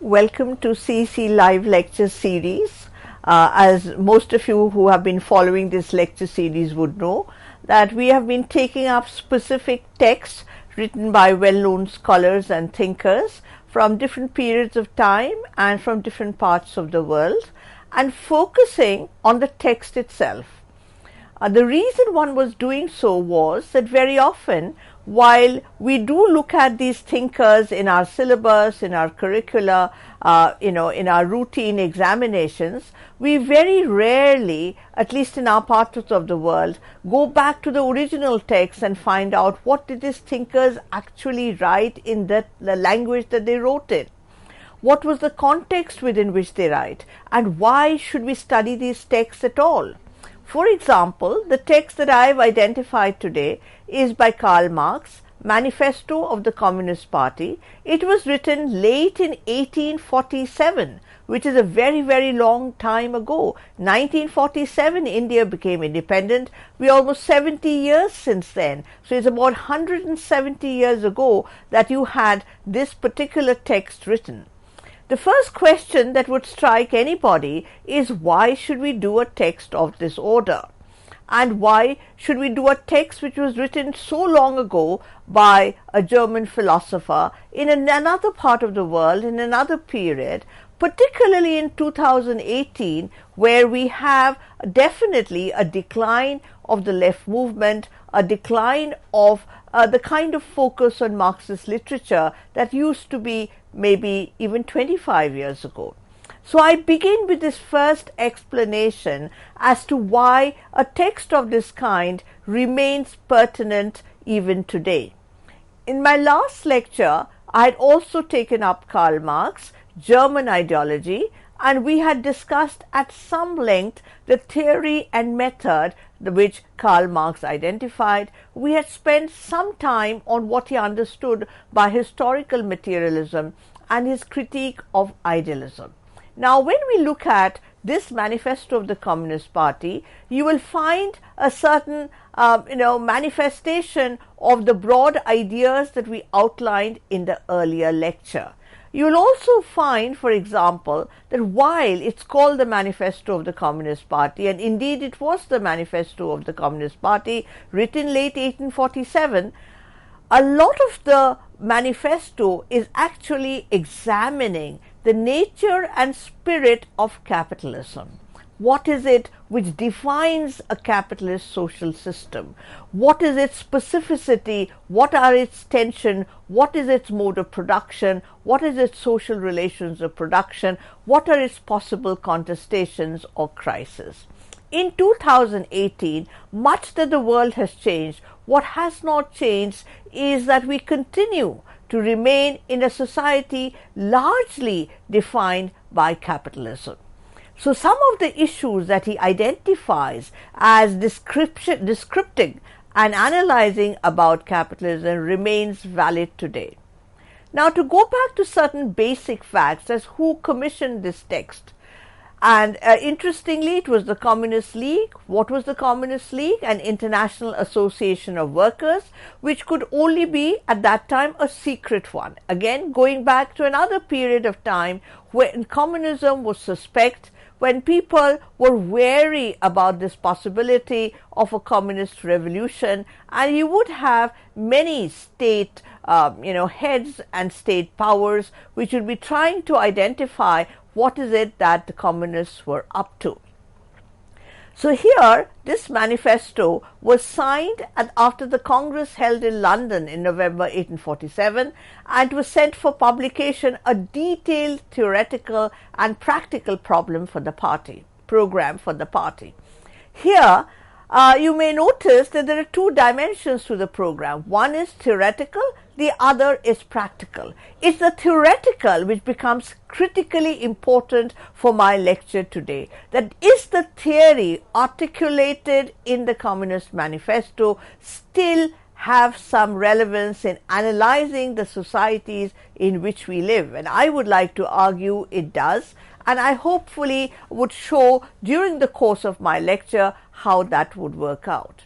Welcome to CEC Live Lecture Series. As most of you who have been following this lecture series would know, that we have been taking up specific texts written by well-known scholars and thinkers from different periods of time and from different parts of the world, and focusing on the text itself. The reason one was doing so was that very often, while we do look at these thinkers in our syllabus, in our curricula, in our routine examinations, we very rarely, at least in our parts of the world, go back to the original text and find out what did these thinkers actually write in the language that they wrote in. What was the context within which they write, and why should we study these texts at all? For example, the text that I have identified today is by Karl Marx, Manifesto of the Communist Party. It was written late in 1847, which is a very, very long time ago. 1947, India became independent. We are almost 70 years since then. So it's about 170 years ago that you had this particular text written. The first question that would strike anybody is, why should we do a text of this order? And why should we do a text which was written so long ago by a German philosopher in another part of the world, in another period, particularly in 2018, where we have definitely a decline of the left movement, a decline of the kind of focus on Marxist literature that used to be maybe even 25 years ago. So I begin with this first explanation as to why a text of this kind remains pertinent even today. In my last lecture, I had also taken up Karl Marx, German ideology, and we had discussed at some length the theory and method which Karl Marx identified. We had spent some time on what he understood by historical materialism and his critique of idealism. Now, when we look at this Manifesto of the Communist Party, you will find a certain manifestation of the broad ideas that we outlined in the earlier lecture. You will also find, for example, that while it's called the Manifesto of the Communist Party, and indeed it was the Manifesto of the Communist Party written late 1847, a lot of the manifesto is actually examining the nature and spirit of capitalism. What is it which defines a capitalist social system? What is its specificity? What are its tension? What is its mode of production? What is its social relations of production? What are its possible contestations or crises? In 2018, much that the world has changed. What has not changed is that we continue to remain in a society largely defined by capitalism. So some of the issues that he identifies as descripting and analyzing about capitalism remains valid today. Now, to go back to certain basic facts as who commissioned this text. And interestingly, it was the Communist League. What was the Communist League? An international association of workers, which could only be at that time a secret one. Again, going back to another period of time when communism was suspect, when people were wary about this possibility of a communist revolution, and you would have many state heads and state powers which would be trying to identify what is it that the communists were up to. So here, this manifesto was signed after the Congress held in London in November 1847, and was sent for publication a detailed theoretical and practical program for the party. Here, you may notice that there are two dimensions to the program. One is theoretical, the other is practical. It's the theoretical which becomes critically important for my lecture today. That is, the theory articulated in the Communist Manifesto still have some relevance in analyzing the societies in which we live? And I would like to argue it does, and I hopefully would show during the course of my lecture how that would work out.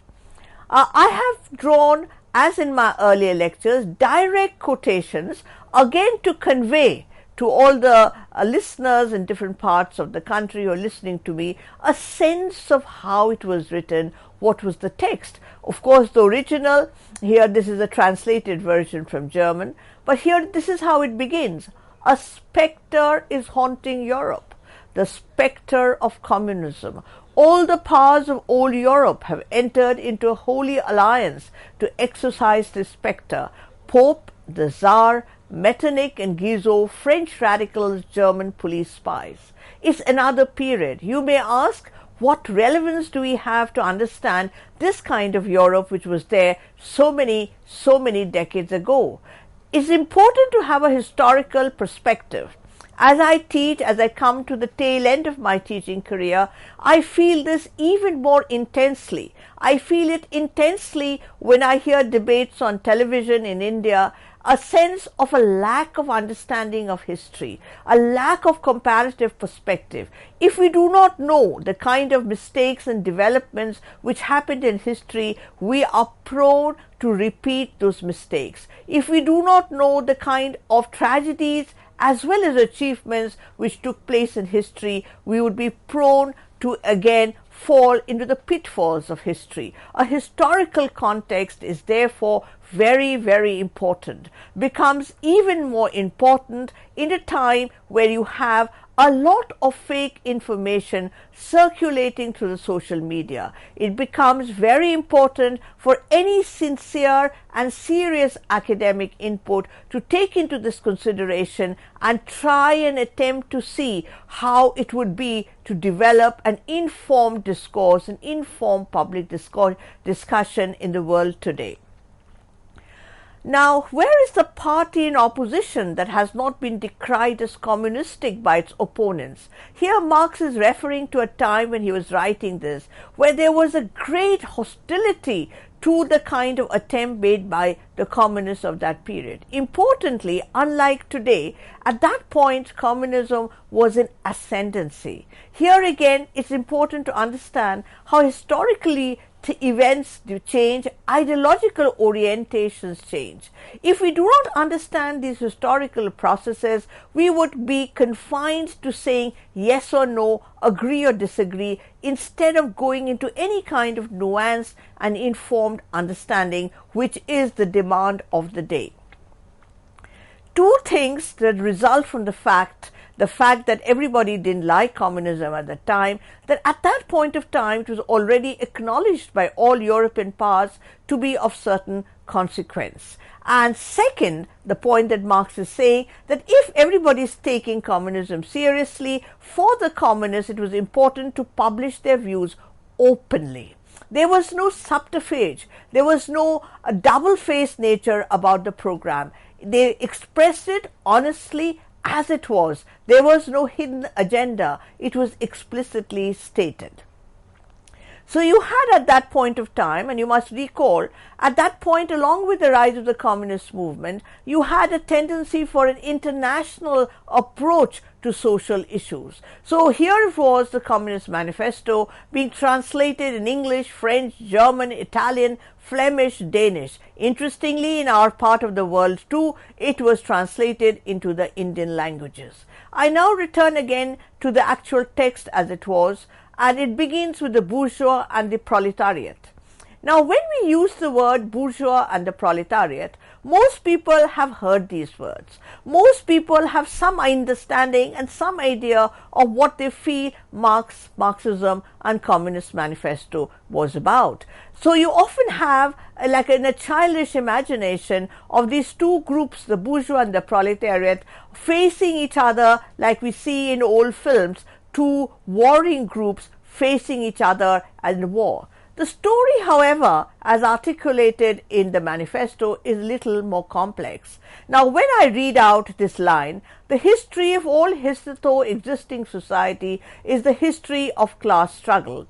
I have drawn, as in my earlier lectures, direct quotations again to convey to all the listeners in different parts of the country who are listening to me a sense of how it was written, what was the text. Of course, the original, here this is a translated version from German, but here this is how it begins. A spectre is haunting Europe, the spectre of communism. All the powers of old Europe have entered into a holy alliance to exorcise this spectre. Pope, the Tsar, Metternich and Guizot, French radicals, German police spies. It's another period. You may ask, what relevance do we have to understand this kind of Europe which was there so many decades ago? It's important to have a historical perspective. As I teach, as I come to the tail end of my teaching career, I feel this even more intensely. I feel it intensely when I hear debates on television in India, a sense of a lack of understanding of history, a lack of comparative perspective. If we do not know the kind of mistakes and developments which happened in history, we are prone to repeat those mistakes. If we do not know the kind of tragedies as well as achievements which took place in history, we would be prone to again fall into the pitfalls of history. A historical context is therefore very important, becomes even more important in a time where you have a lot of fake information circulating through the social media. It becomes very important for any sincere and serious academic input to take into this consideration and try and attempt to see how it would be to develop an informed discourse, an informed public discussion in the world today. Now, where is the party in opposition that has not been decried as communistic by its opponents? Here Marx is referring to a time when he was writing this, where there was a great hostility to the kind of attempt made by the communists of that period. Importantly, unlike today, at that point communism was in ascendancy. Here again, it's important to understand how historically events do change, ideological orientations change. If we do not understand these historical processes, we would be confined to saying yes or no, agree or disagree, instead of going into any kind of nuanced and informed understanding, which is the demand of the day. Two things that result from the fact that everybody didn't like communism at the time, that at that point of time it was already acknowledged by all European powers to be of certain consequence. And second, the point that Marx is saying, that if everybody is taking communism seriously, for the communists it was important to publish their views openly. There was no subterfuge, there was no double-faced nature about the program. They expressed it honestly as it was. There was no hidden agenda. It was explicitly stated. So you had at that point of time, and you must recall, at that point, along with the rise of the communist movement, you had a tendency for an international approach to social issues. So here was the Communist Manifesto being translated in English, French, German, Italian, Flemish, Danish. Interestingly, in our part of the world too, it was translated into the Indian languages. I now return again to the actual text as it was, and it begins with the bourgeois and the proletariat. Now, when we use the word bourgeois and the proletariat, most people have heard these words. Most people have some understanding and some idea of what they feel Marxism and Communist Manifesto was about. So you often have, like in a childish imagination, of these two groups, the bourgeois and the proletariat, facing each other like we see in old films, two warring groups facing each other in war. The story, however, as articulated in the manifesto, is little more complex. Now, when I read out this line, the history of all hitherto existing society is the history of class struggle.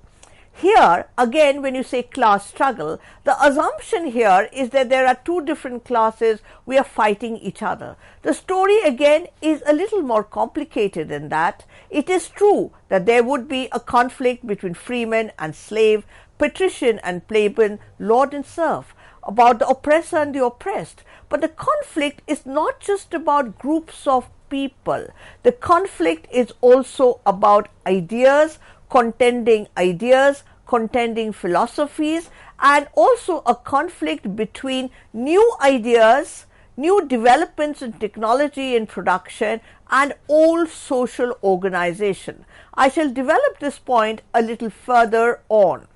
Here, again, when you say class struggle, the assumption here is that there are two different classes we are fighting each other. The story, again, is a little more complicated than that. It is true that there would be a conflict between freeman and slave, patrician and plebeian, lord and serf, about the oppressor and the oppressed. But the conflict is not just about groups of people. The conflict is also about ideas, contending philosophies, and also a conflict between new ideas, new developments in technology and production, and old social organization. I shall develop this point a little further on.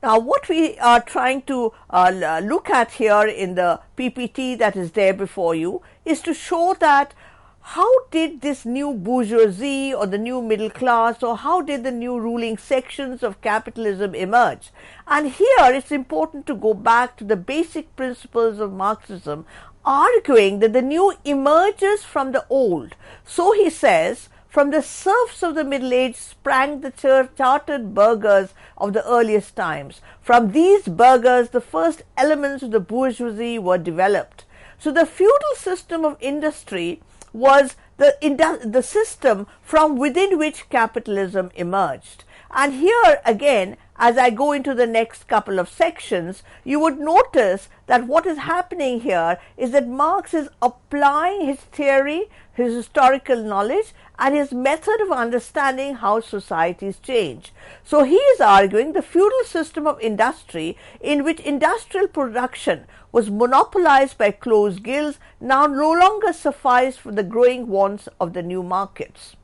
Now, what we are trying to look at here in the PPT that is there before you is to show that how did this new bourgeoisie or the new middle class, or how did the new ruling sections of capitalism emerge? And here it's important to go back to the basic principles of Marxism, arguing that the new emerges from the old. So he says, from the serfs of the Middle Age sprang the chartered burghers of the earliest times. From these burghers, the first elements of the bourgeoisie were developed. So the feudal system of industry was the system from within which capitalism emerged. And here again, as I go into the next couple of sections, you would notice that what is happening here is that Marx is applying his theory, his historical knowledge, and his method of understanding how societies change. So he is arguing the feudal system of industry, in which industrial production was monopolized by closed guilds, now no longer sufficed for the growing wants of the new markets.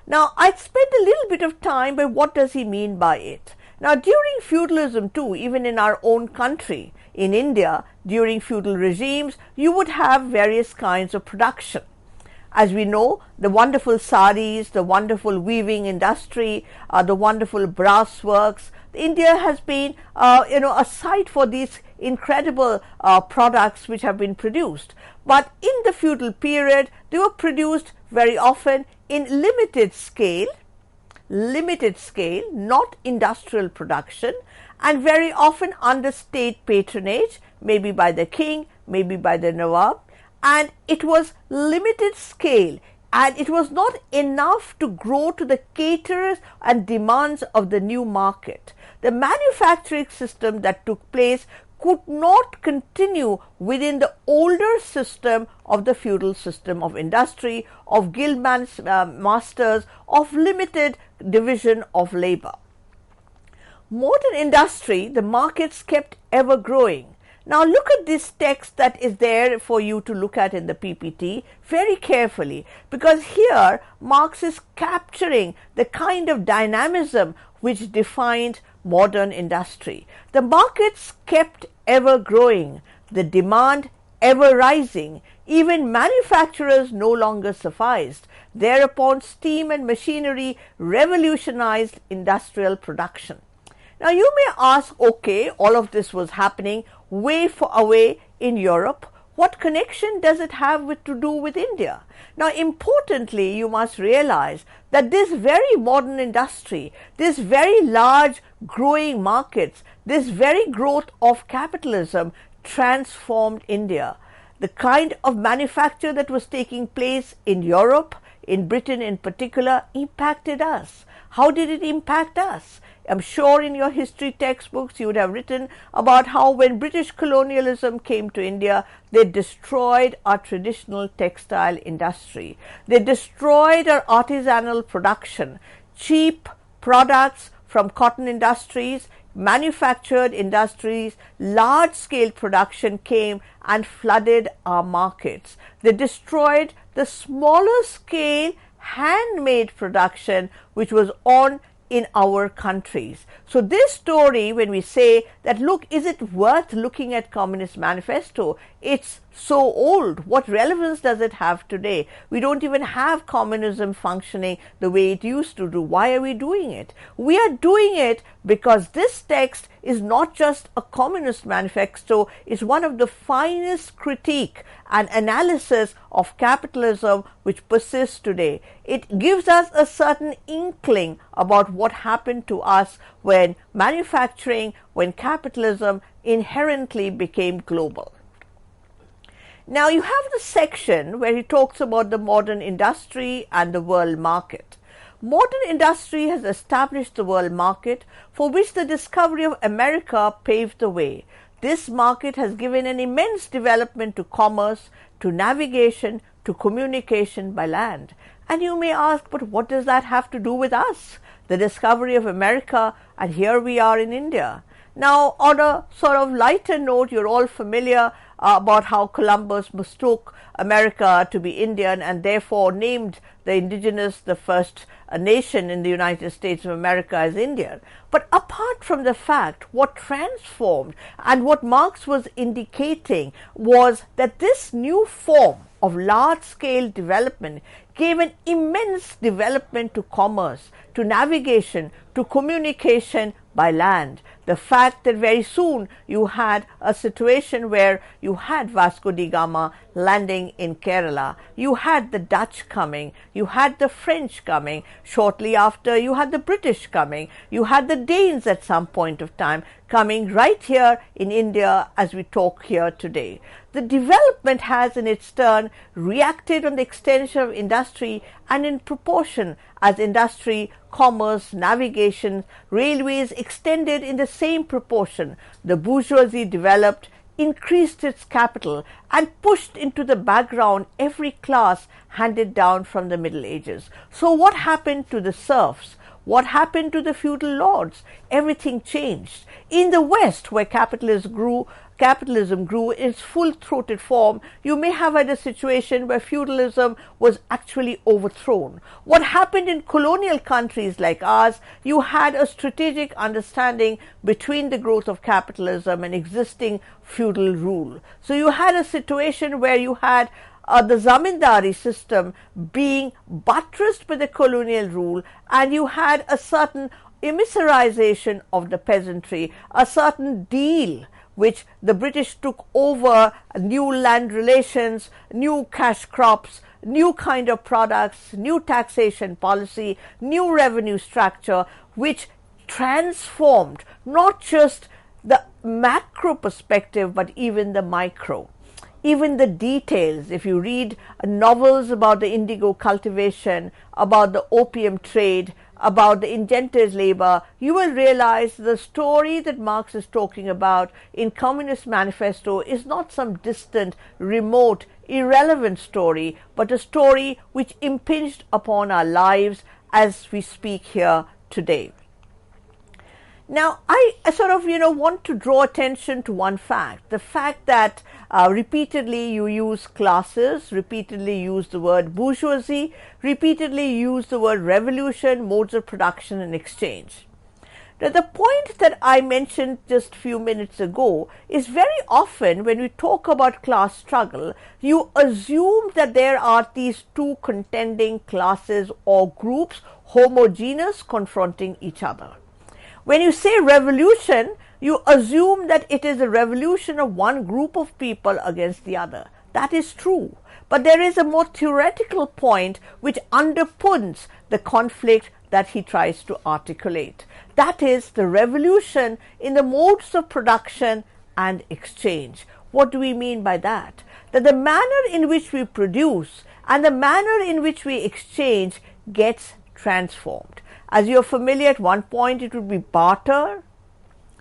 Now, I spent a little bit of time by what does he mean by it. Now, during feudalism too, even in our own country, in India, during feudal regimes, you would have various kinds of production. As we know, the wonderful saris, the wonderful weaving industry, the wonderful brass works. India has been, a site for these incredible products which have been produced. But in the feudal period, they were produced very often in limited scale, not industrial production, and very often under state patronage, maybe by the king, maybe by the Nawab. And it was limited scale, and it was not enough to grow to the caterers and demands of the new market. The manufacturing system that took place could not continue within the older system of the feudal system of industry, of guild masters, of limited division of labor. Modern industry, the markets kept ever growing. Now look at this text that is there for you to look at in the PPT very carefully, because here Marx is capturing the kind of dynamism which defined modern industry. The markets kept ever growing, the demand ever rising, even manufacturers no longer sufficed. Thereupon steam and machinery revolutionized industrial production. Now you may ask, okay, all of this was happening way far away in Europe. What connection does it have to do with India? Now importantly, you must realize that this very modern industry, this very large growing markets, this very growth of capitalism transformed India. The kind of manufacture that was taking place in Europe, in Britain in particular, impacted us. How did it impact us? I'm sure in your history textbooks you would have written about how when British colonialism came to India, they destroyed our traditional textile industry. They destroyed our artisanal production. Cheap products from cotton industries, manufactured industries, large-scale production came and flooded our markets. They destroyed the smaller scale handmade production which was on in our countries. So this story, when we say that, look, is it worth looking at Communist Manifesto? It's so old. What relevance does it have today? We don't even have communism functioning the way it used to do. Why are we doing it? We are doing it because this text is not just a communist manifesto, it's one of the finest critique and analysis of capitalism which persists today. It gives us a certain inkling about what happened to us when manufacturing, when capitalism inherently became global. Now you have the section where he talks about the modern industry and the world market. Modern industry has established the world market, for which the discovery of America paved the way. This market has given an immense development to commerce, to navigation, to communication by land. And you may ask, but what does that have to do with us? The discovery of America, and here we are in India. Now, on a sort of lighter note, you're all familiar about how Columbus mistook America to be Indian and therefore named the indigenous, the first nation in the United States of America, as Indian. But apart from the fact, what transformed and what Marx was indicating was that this new form of large-scale development gave an immense development to commerce, to navigation, to communication by land. The fact that very soon you had a situation where you had Vasco da Gama landing in Kerala, you had the Dutch coming, you had the French coming, shortly after you had the British coming, you had the Danes at some point of time coming right here in India as we talk here today. The development has in its turn reacted on the extension of industry, and in proportion as industry, commerce, navigation, railways extended in the same proportion, the bourgeoisie developed, increased its capital, and pushed into the background every class handed down from the Middle Ages. So what happened to the serfs? What happened to the feudal lords? Everything changed. In the West, where capitalism grew in its full-throated form, you may have had a situation where feudalism was actually overthrown. What happened in colonial countries like ours, you had a strategic understanding between the growth of capitalism and existing feudal rule. So you had a situation where you had the zamindari system being buttressed by the colonial rule, and you had a certain emissarization of the peasantry, a certain deal which the British took over, new land relations, new cash crops, new kind of products, new taxation policy, new revenue structure, which transformed not just the macro perspective but even the micro. Even the details, if you read novels about the indigo cultivation, about the opium trade, about the indentured labor, you will realize the story that Marx is talking about in Communist Manifesto is not some distant, remote, irrelevant story, but a story which impinged upon our lives as we speak here today. Now, I sort of, want to draw attention to one fact, the fact that repeatedly you use classes, repeatedly use the word bourgeoisie, repeatedly use the word revolution, modes of production and exchange. Now, the point that I mentioned just a few minutes ago is very often when we talk about class struggle, you assume that there are these two contending classes or groups, homogeneous, confronting each other. When you say revolution, you assume that it is a revolution of one group of people against the other. That is true. But there is a more theoretical point which underpins the conflict that he tries to articulate. That is the revolution in the modes of production and exchange. What do we mean by that? That the manner in which we produce and the manner in which we exchange gets transformed. As you're familiar, at one point it would be barter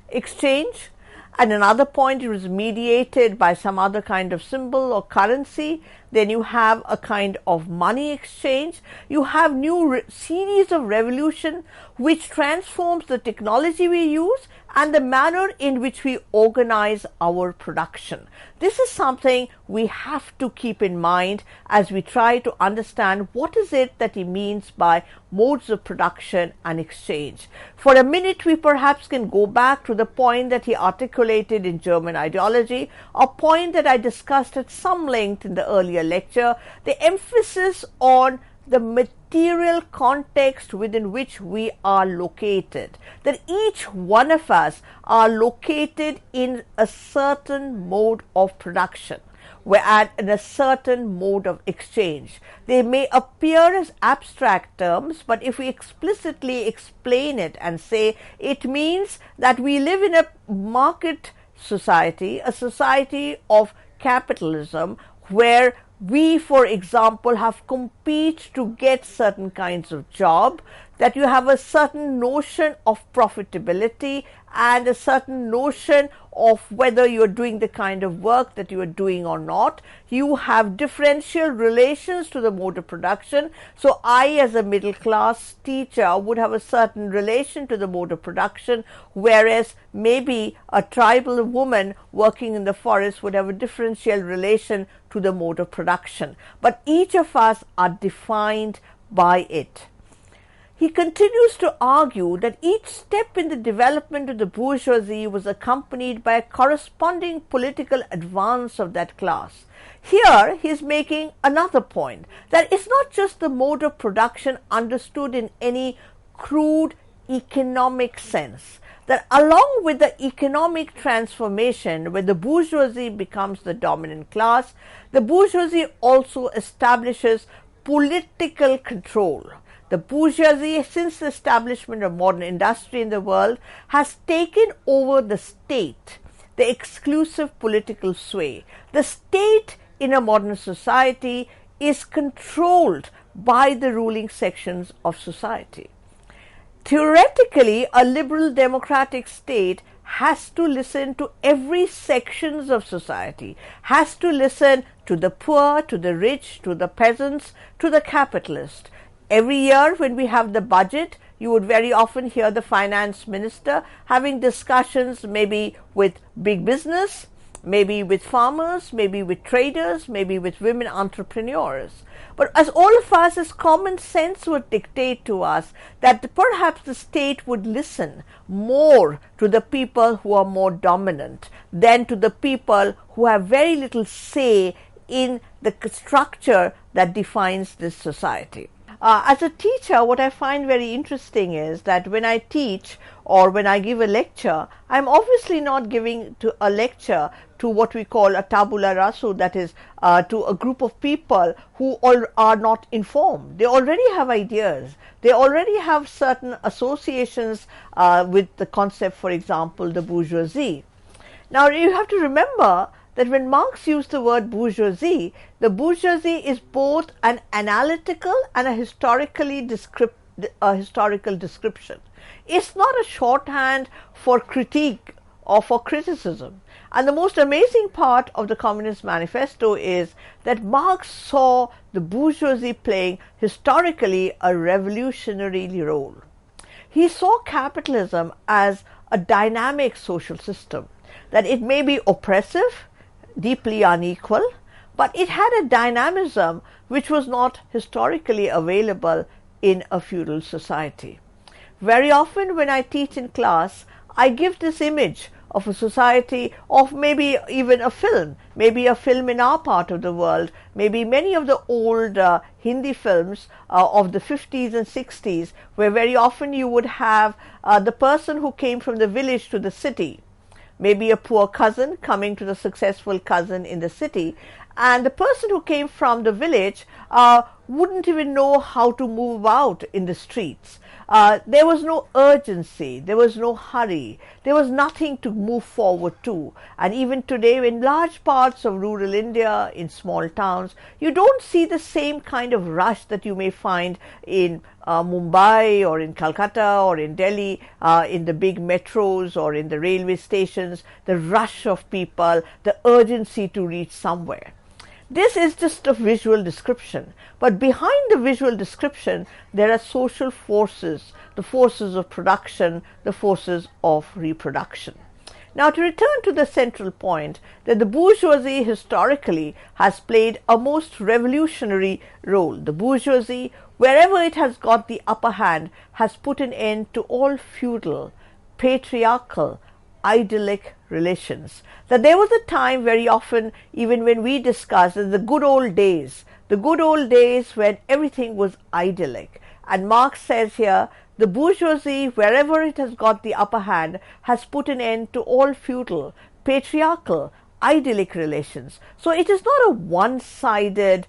exchange, at another point it was mediated by some other kind of symbol or currency. Then you have a kind of money exchange. You have new series of revolution which transforms the technology we use and the manner in which we organize our production. This is something we have to keep in mind as we try to understand what is it that he means by modes of production and exchange. For a minute, we perhaps can go back to the point that he articulated in German ideology, a point that I discussed at some length in the earlier lecture, the emphasis on the material context within which we are located, that each one of us are located in a certain mode of production. We're in a certain mode of exchange. They may appear as abstract terms, but if we explicitly explain it and say it means that we live in a market society, a society of capitalism, where we, for example, have compete to get certain kinds of job, that you have a certain notion of profitability and a certain notion of whether you're doing the kind of work that you are doing or not. You have differential relations to the mode of production. So I, as a middle class teacher, would have a certain relation to the mode of production, whereas maybe a tribal woman working in the forest would have a differential relation to the mode of production. But each of us are defined by it. He continues to argue that each step in the development of the bourgeoisie was accompanied by a corresponding political advance of that class. Here he is making another point, that it's not just the mode of production understood in any crude economic sense, that along with the economic transformation where the bourgeoisie becomes the dominant class, the bourgeoisie also establishes political control. The bourgeoisie, since the establishment of modern industry in the world, has taken over the state, the exclusive political sway. The state in a modern society is controlled by the ruling sections of society. Theoretically, a liberal democratic state has to listen to every sections of society, has to listen to the poor, to the rich, to the peasants, to the capitalist. Every year when we have the budget, you would very often hear the finance minister having discussions maybe with big business, maybe with farmers, maybe with traders, maybe with women entrepreneurs. But as all of us, as common sense would dictate to us that perhaps the state would listen more to the people who are more dominant than to the people who have very little say in the structure that defines this society. As a teacher, what I find very interesting is that when I teach or when I give a lecture, I'm obviously not giving a lecture to what we call a tabula rasa, that is to a group of people who all are not informed. They already have ideas. They already have certain associations with the concept, for example, the bourgeoisie. Now, you have to remember that when Marx used the word bourgeoisie, the bourgeoisie is both an analytical and a historical description. It's not a shorthand for critique or for criticism. And the most amazing part of the Communist Manifesto is that Marx saw the bourgeoisie playing historically a revolutionary role. He saw capitalism as a dynamic social system, that it may be oppressive, deeply unequal, but it had a dynamism which was not historically available in a feudal society. Very often when I teach in class, I give this image of a society, of maybe even a film in our part of the world, maybe many of the old Hindi films of the 50s and 60s, where very often you would have the person who came from the village to the city, maybe a poor cousin coming to the successful cousin in the city, and the person who came from the village wouldn't even know how to move about in the streets. There was no urgency, there was no hurry, there was nothing to move forward to. And even today, in large parts of rural India, in small towns, you don't see the same kind of rush that you may find in Mumbai or in Calcutta or in Delhi, in the big metros or in the railway stations, the rush of people, the urgency to reach somewhere. This is just a visual description, but behind the visual description there are social forces, the forces of production, the forces of reproduction. Now, to return to the central point, that the bourgeoisie historically has played a most revolutionary role. The bourgeoisie, wherever it has got the upper hand, has put an end to all feudal, patriarchal, idyllic relations. That there was a time very often, even when we discuss the good old days when everything was idyllic. And Marx says here, the bourgeoisie, wherever it has got the upper hand, has put an end to all feudal, patriarchal, idyllic relations. So it is not a one-sided,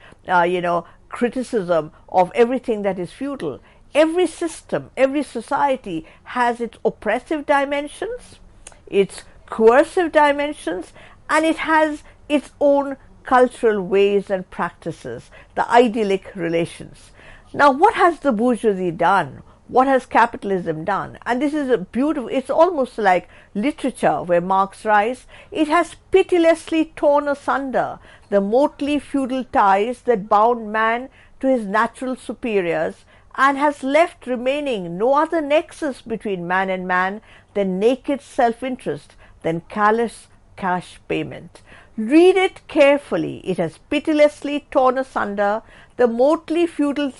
criticism of everything that is feudal. Every system, every society has its oppressive dimensions, its coercive dimensions, and it has its own cultural ways and practices, the idyllic relations. Now, what has the bourgeoisie done? What has capitalism done? And this is a beautiful, it's almost like literature where Marx writes, it has pitilessly torn asunder the motley feudal ties that bound man to his natural superiors, and has left remaining no other nexus between man and man than naked self-interest, than callous cash payment. Read it carefully. It has pitilessly torn asunder the motley feudal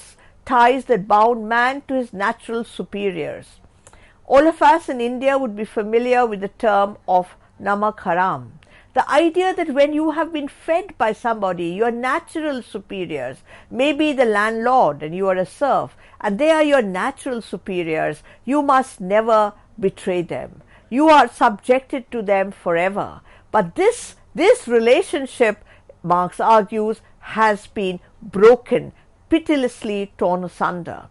ties that bound man to his natural superiors. All of us in India would be familiar with the term of namak haram. The idea that when you have been fed by somebody, your natural superiors, maybe the landlord and you are a serf, and they are your natural superiors, you must never betray them. You are subjected to them forever. But this relationship, Marx argues, has been broken, pitilessly torn asunder.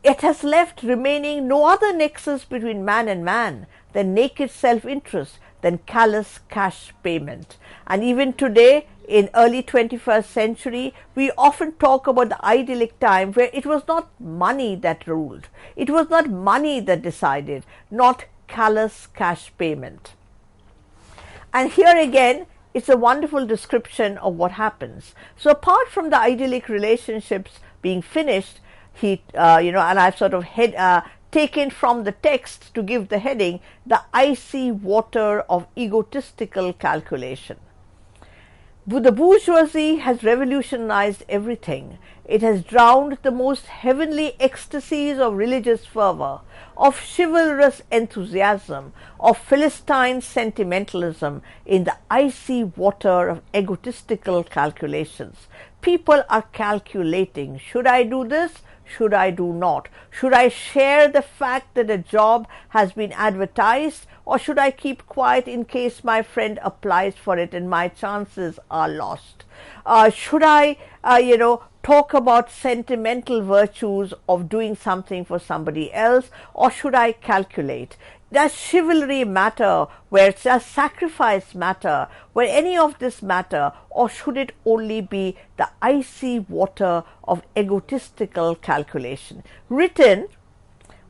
It has left remaining no other nexus between man and man than naked self-interest, than callous cash payment. And even today, in early 21st century, we often talk about the idyllic time where it was not money that ruled. It was not money that decided, not callous cash payment. And here again, it's a wonderful description of what happens. So apart from the idyllic relationships being finished, and I've sort of taken from the text to give the heading, the icy water of egotistical calculation. The bourgeoisie has revolutionized everything. It has drowned the most heavenly ecstasies of religious fervor, of chivalrous enthusiasm, of Philistine sentimentalism in the icy water of egotistical calculations. People are calculating, should I do this? Should I do not? Should I share the fact that a job has been advertised, or should I keep quiet in case my friend applies for it and my chances are lost? Should I, talk about sentimental virtues of doing something for somebody else, or should I calculate? Does chivalry matter? Where does sacrifice matter? Where any of this matter? Or should it only be the icy water of egotistical calculation? Written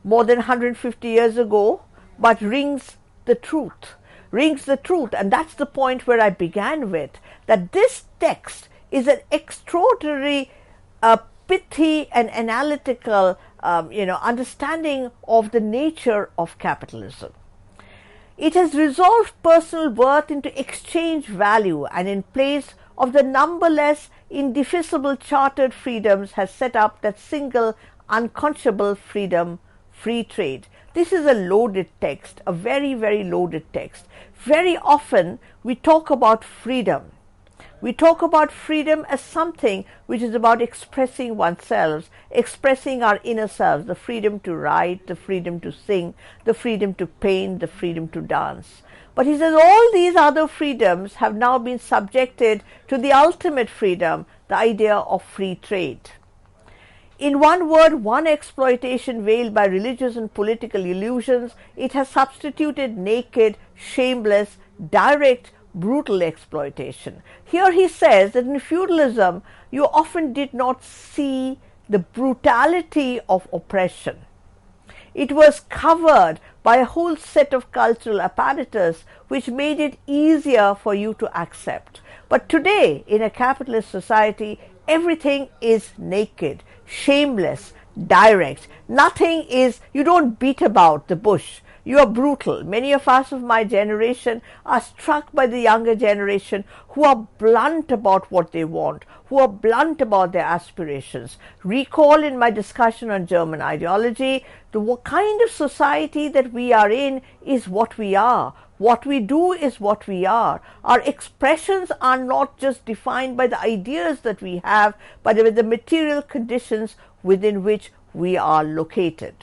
more than 150 years ago, but rings the truth. And that's the point where I began with, that this text is an extraordinary pithy and analytical understanding of the nature of capitalism. It has resolved personal worth into exchange value, and in place of the numberless indefeasible chartered freedoms has set up that single unconscionable freedom, free trade. This is a loaded text, a very, very loaded text. Very often we talk about freedom. We talk about freedom as something which is about expressing oneself, expressing our inner selves, the freedom to write, the freedom to sing, the freedom to paint, the freedom to dance. But he says all these other freedoms have now been subjected to the ultimate freedom, the idea of free trade. In one word, one exploitation veiled by religious and political illusions, it has substituted naked, shameless, direct, brutal exploitation. Here he says that in feudalism, you often did not see the brutality of oppression. It was covered by a whole set of cultural apparatus which made it easier for you to accept. But today, in a capitalist society, everything is naked, shameless, direct. Nothing is, you don't beat about the bush. You are brutal. Many of us of my generation are struck by the younger generation who are blunt about what they want, who are blunt about their aspirations. Recall in my discussion on German ideology, the kind of society that we are in is what we are. What we do is what we are. Our expressions are not just defined by the ideas that we have, but by the material conditions within which we are located.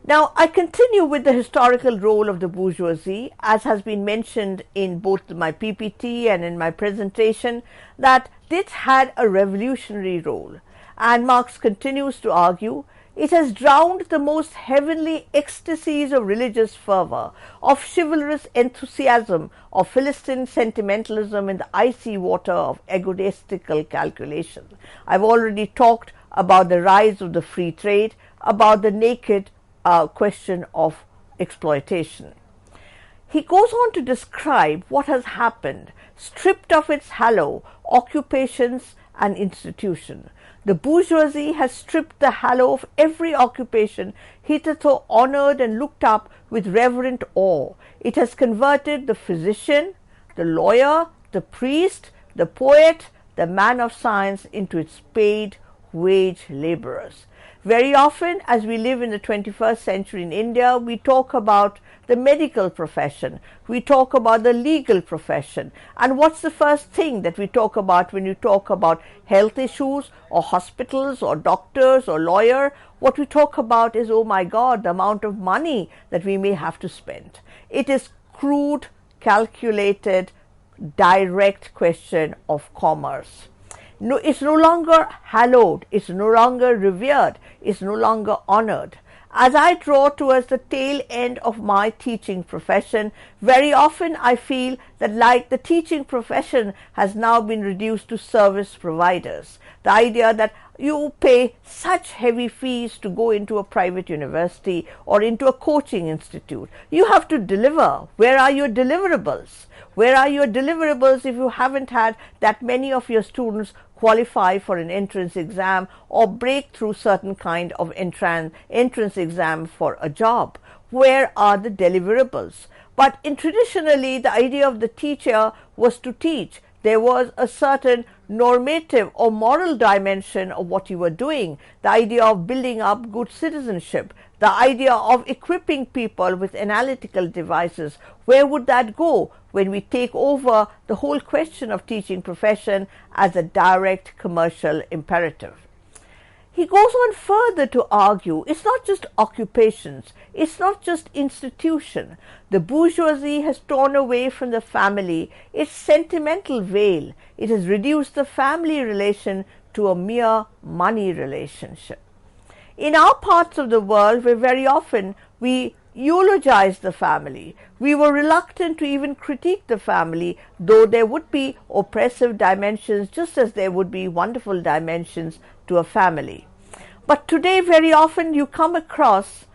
Now, I continue with the historical role of the bourgeoisie, as has been mentioned in both my PPT and in my presentation, that this had a revolutionary role. And Marx continues to argue, It has drowned the most heavenly ecstasies of religious fervor, of chivalrous enthusiasm, of Philistine sentimentalism in the icy water of egotistical calculation. I've already talked about the rise of the free trade, about the naked question of exploitation. He goes on to describe what has happened, stripped of its halo, occupations and institution. The bourgeoisie has stripped the halo of every occupation hitherto honored and looked up with reverent awe. It has converted the physician, the lawyer, the priest, the poet, the man of science into its paid wage laborers. Very often, as we live in the 21st century in India, we talk about the medical profession, we talk about the legal profession. And what's the first thing that we talk about when you talk about health issues or hospitals or doctors or lawyer? What we talk about is, oh my God, the amount of money that we may have to spend. It is crude, calculated, direct question of commerce. No, it's no longer hallowed, it's no longer revered, it's no longer honored. As I draw towards the tail end of my teaching profession, very often I feel that like the teaching profession has now been reduced to service providers. The idea that you pay such heavy fees to go into a private university or into a coaching institute. You have to deliver. Where are your deliverables? Where are your deliverables if you haven't had that many of your students qualify for an entrance exam or break through certain kind of entrance exam for a job? Where are the deliverables? But traditionally, the idea of the teacher was to teach. There was a certain normative or moral dimension of what you were doing, the idea of building up good citizenship, the idea of equipping people with analytical devices. Where would that go when we take over the whole question of teaching profession as a direct commercial imperative? He goes on further to argue it's not just occupations, it's not just institution. The bourgeoisie has torn away from the family its sentimental veil. It has reduced the family relation to a mere money relationship. In our parts of the world, where very often we eulogize the family, we were reluctant to even critique the family, though there would be oppressive dimensions just as there would be wonderful dimensions to a family. But today, very often you come across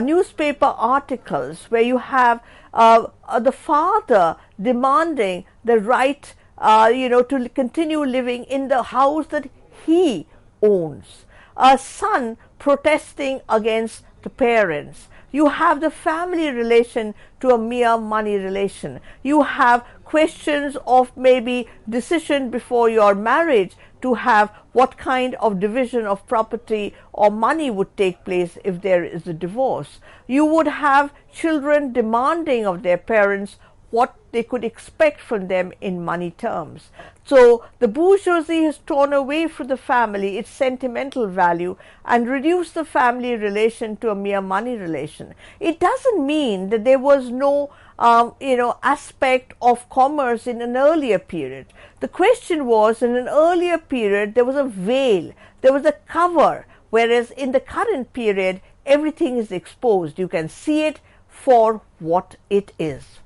newspaper articles where you have the father demanding the right, to continue living in the house that he owns. A son protesting against the parents. You have the family relation to a mere money relation. You have questions of maybe decision before your marriage to have what kind of division of property or money would take place if there is a divorce. You would have children demanding of their parents what they could expect from them in money terms. So the bourgeoisie has torn away from the family its sentimental value and reduced the family relation to a mere money relation. It doesn't mean that there was no aspect of commerce in an earlier period. The question was, in an earlier period there was a veil, there was a cover, whereas in the current period everything is exposed. You can see it for what it is.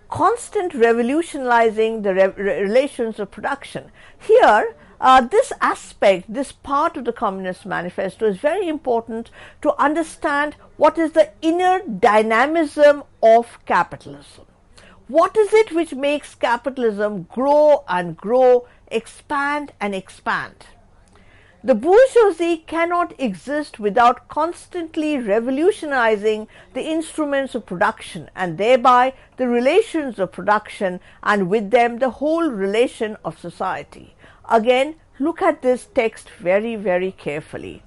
Constant revolutionizing the relations of production. Here, this aspect, this part of the Communist Manifesto is very important to understand what is the inner dynamism of capitalism. What is it which makes capitalism grow and grow, expand and expand? The bourgeoisie cannot exist without constantly revolutionizing the instruments of production and thereby the relations of production and with them the whole relation of society. Again, look at this text very, very carefully.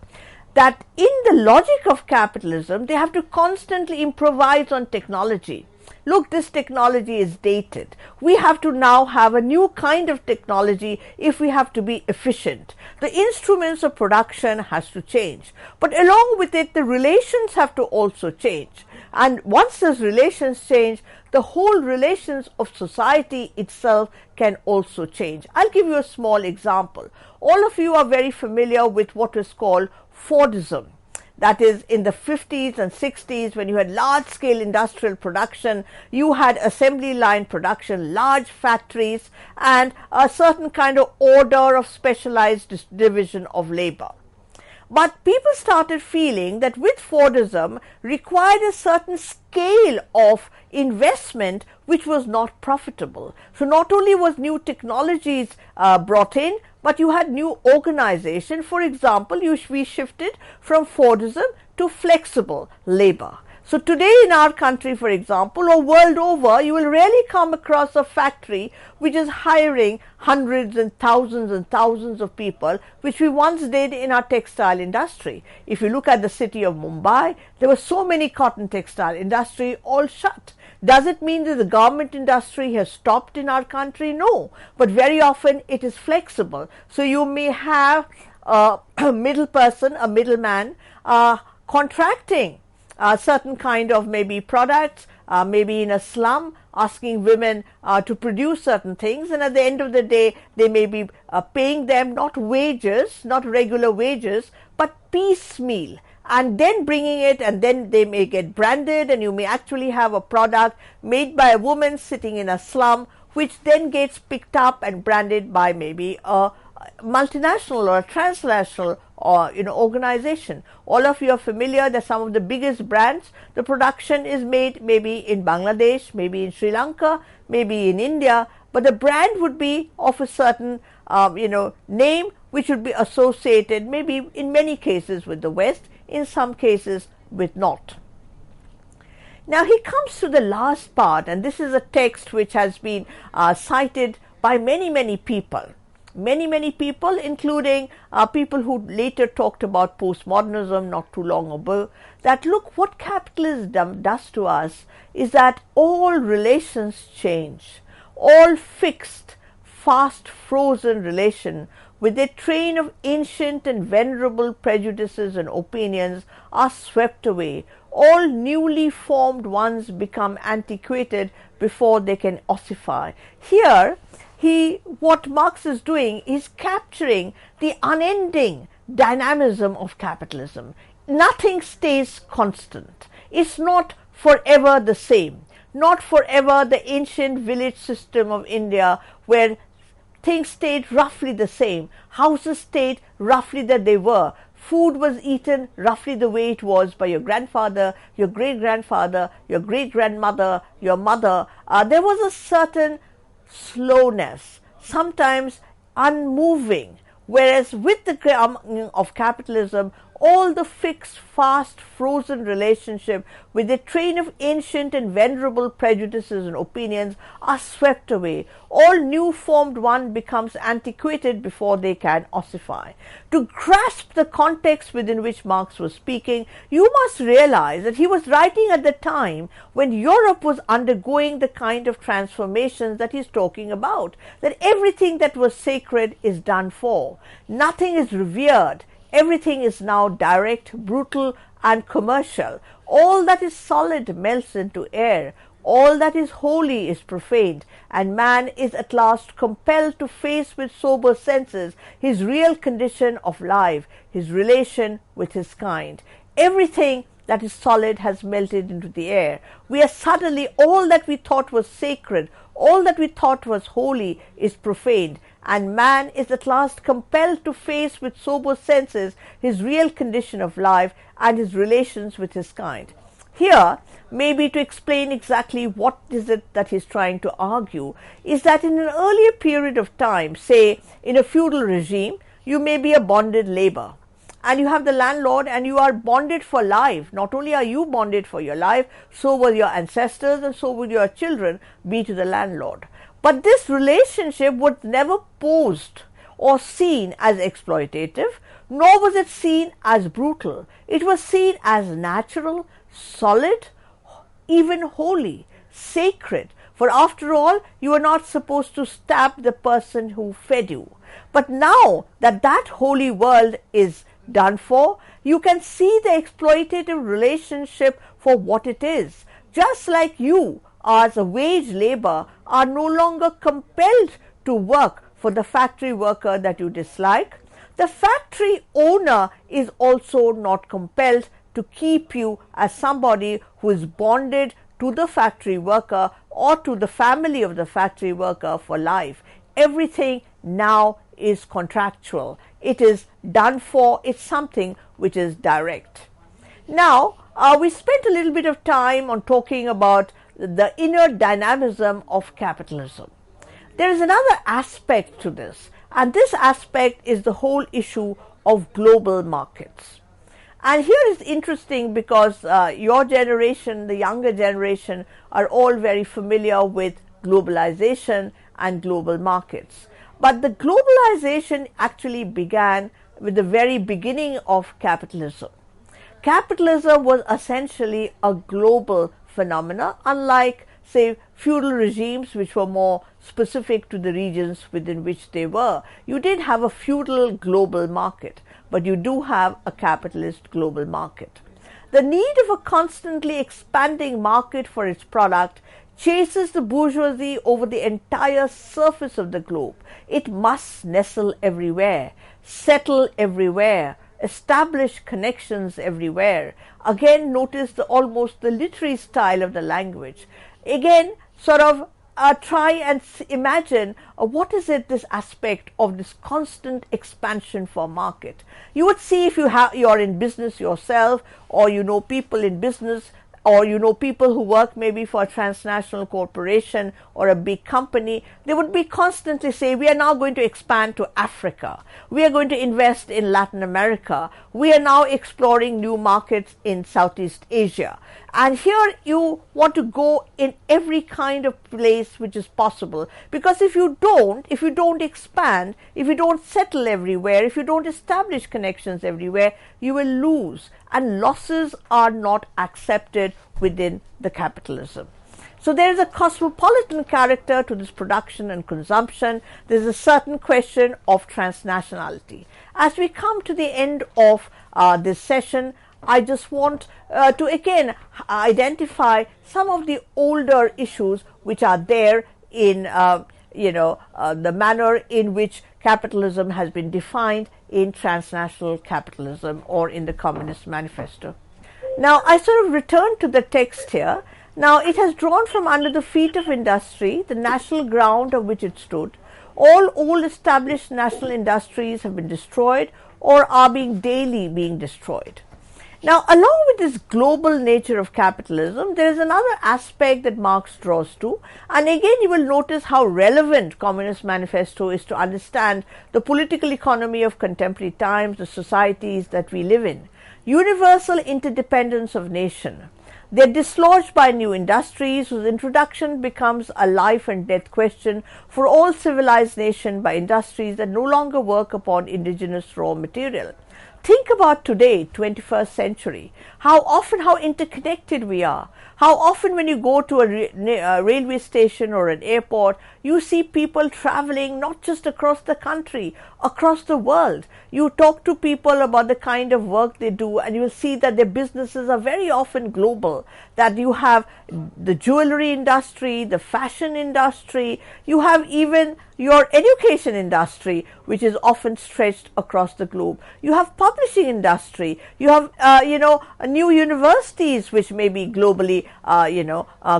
That in the logic of capitalism, they have to constantly improvise on technology. Look, this technology is dated. We have to now have a new kind of technology if we have to be efficient. The instruments of production has to change. But along with it, the relations have to also change. And once those relations change, the whole relations of society itself can also change. I'll give you a small example. All of you are very familiar with what is called Fordism. That is, in the 50s and 60s, when you had large-scale industrial production, you had assembly line production, large factories, and a certain kind of order of specialized division of labor. But people started feeling that with Fordism required a certain scale of investment which was not profitable. So not only was new technologies brought in, but you had new organization. For example, we shifted from Fordism to flexible labor. So today in our country, for example, or world over, you will rarely come across a factory which is hiring hundreds and thousands of people, which we once did in our textile industry. If you look at the city of Mumbai, there were so many cotton textile industry all shut. Does it mean that the garment industry has stopped in our country? No, but very often it is flexible. So you may have a middle person, a middleman, contracting certain kind of maybe products, maybe in a slum, asking women to produce certain things, and at the end of the day they may be paying them not wages, not regular wages, but piecemeal, and then bringing it, and then they may get branded, and you may actually have a product made by a woman sitting in a slum, which then gets picked up and branded by maybe a multinational or a transnational or organization. All of you are familiar that some of the biggest brands, the production is made maybe in Bangladesh, maybe in Sri Lanka, maybe in India, but the brand would be of a certain name which would be associated maybe in many cases with the West, in some cases with not. Now he comes to the last part, and this is a text which has been cited by many people. Many people, including people who later talked about postmodernism not too long ago, that look, what capitalism does to us is that all relations change, all fixed, fast frozen relation with a train of ancient and venerable prejudices and opinions are swept away. All newly formed ones become antiquated before they can ossify. Here, what Marx is doing is capturing the unending dynamism of capitalism. Nothing stays constant. It's not forever the same. Not forever the ancient village system of India where things stayed roughly the same. Houses stayed roughly that they were. Food was eaten roughly the way it was by your grandfather, your great-grandfather, your great-grandmother, your mother. There was a certain slowness, sometimes unmoving, whereas with the coming of capitalism, all the fixed, fast, frozen relationship with a train of ancient and venerable prejudices and opinions are swept away. All new formed one becomes antiquated before they can ossify. To grasp the context within which Marx was speaking, you must realize that he was writing at the time when Europe was undergoing the kind of transformations that he's talking about, that everything that was sacred is done for. Nothing is revered. Everything is now direct, brutal, and commercial. All that is solid melts into air. All that is holy is profaned, and man is at last compelled to face with sober senses his real condition of life, his relation with his kind. Everything that is solid has melted into the air. We are suddenly, all that we thought was sacred, all that we thought was holy is profaned, and man is at last compelled to face with sober senses his real condition of life and his relations with his kind. Here, maybe to explain exactly what is it that he's trying to argue, is that in an earlier period of time, say in a feudal regime, you may be a bonded labor, and you have the landlord and you are bonded for life. Not only are you bonded for your life, so were your ancestors and so would your children be to the landlord. But this relationship was never posed or seen as exploitative, nor was it seen as brutal. It was seen as natural, solid, even holy, sacred. For after all, you are not supposed to stab the person who fed you. But now that that holy world is done for. You can see the exploitative relationship for what it is. Just like you, as a wage labor, are no longer compelled to work for the factory worker that you dislike, the factory owner is also not compelled to keep you as somebody who is bonded to the factory worker or to the family of the factory worker for life. Everything now is contractual. It is done for. It's something which is direct. Now, we spent a little bit of time on talking about the inner dynamism of capitalism. There is another aspect to this, and this aspect is the whole issue of global markets. And here is interesting because your generation, the younger generation, are all very familiar with globalization and global markets. But the globalization actually began with the very beginning of capitalism. Capitalism was essentially a global phenomena, unlike, say, feudal regimes, which were more specific to the regions within which they were. You did have a feudal global market, but you do have a capitalist global market. The need of a constantly expanding market for its product chases the bourgeoisie over the entire surface of the globe. It must nestle everywhere, settle everywhere, establish connections everywhere. Again, notice almost the literary style of the language. Again, sort of try and imagine what is it, this aspect of this constant expansion for market. You would see if you're in business yourself, or you know people in business, or you know people who work maybe for a transnational corporation or a big company, they would be constantly say, we are now going to expand to Africa, we are going to invest in Latin America, we are now exploring new markets in Southeast Asia. And here you want to go in every kind of place which is possible, because if you don't expand, if you don't settle everywhere, if you don't establish connections everywhere, you will lose, and losses are not accepted within the capitalism. So there is a cosmopolitan character to this production and consumption. There is a certain question of transnationality. As we come to the end of this session, I just want to again identify some of the older issues which are there in the manner in which capitalism has been defined in transnational capitalism or in the Communist Manifesto. Now, I sort of return to the text here. Now, it has drawn from under the feet of industry the national ground of which it stood. All old established national industries have been destroyed or are daily being destroyed. Now, along with this global nature of capitalism, there is another aspect that Marx draws to, and again you will notice how relevant Communist Manifesto is to understand the political economy of contemporary times, the societies that we live in. Universal interdependence of nation. They are dislodged by new industries whose introduction becomes a life and death question for all civilized nations by industries that no longer work upon indigenous raw material. Think about today, 21st century, how interconnected we are. How often when you go to a railway station or an airport, you see people traveling not just across the country, across the world. You talk to people about the kind of work they do, and you will see that their businesses are very often global, that you have the jewelry industry, the fashion industry, you have even your education industry, which is often stretched across the globe. You have publishing industry, you have new universities which may be globally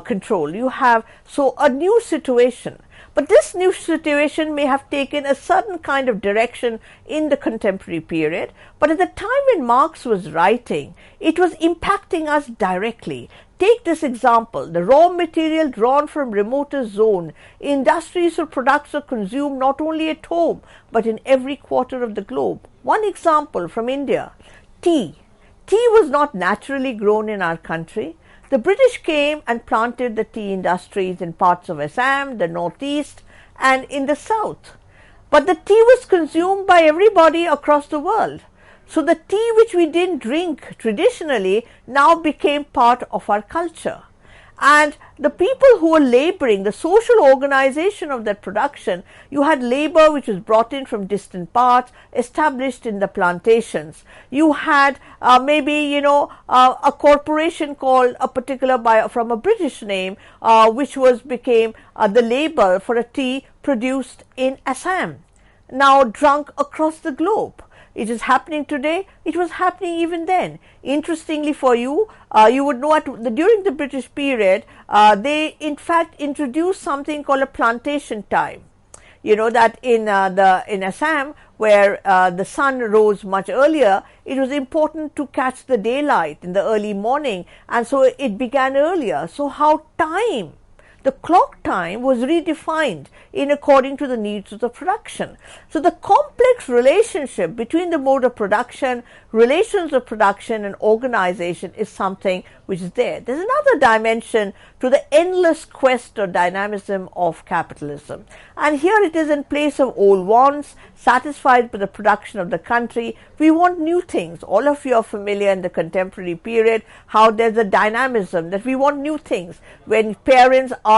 controlled. You have a new situation. But this new situation may have taken a certain kind of direction in the contemporary period, but at the time when Marx was writing, it was impacting us directly. Take this example, the raw material drawn from remotest zone. Industries or products are consumed not only at home, but in every quarter of the globe. One example from India, tea. Tea was not naturally grown in our country. The British came and planted the tea industries in parts of Assam, the northeast, and in the south. But the tea was consumed by everybody across the world. So the tea which we didn't drink traditionally now became part of our culture. And the people who were laboring, the social organization of that production, you had labor which was brought in from distant parts, established in the plantations. You had maybe, a corporation called a particular from a British name, which became the label for a tea produced in Assam, now drunk across the globe. It is happening today. It was happening even then. Interestingly for you, you would know during the British period, they in fact introduced something called a plantation time. You know that in Assam, where the sun rose much earlier, it was important to catch the daylight in the early morning, and so it began earlier. So how the clock time was redefined in according to the needs of the production. So the complex relationship between the mode of production, relations of production and organization is something which is there. There's another dimension to the endless quest or dynamism of capitalism. And here it is in place of old wants, satisfied by the production of the country. We want new things. All of you are familiar in the contemporary period how there's a dynamism that we want new things. When parents are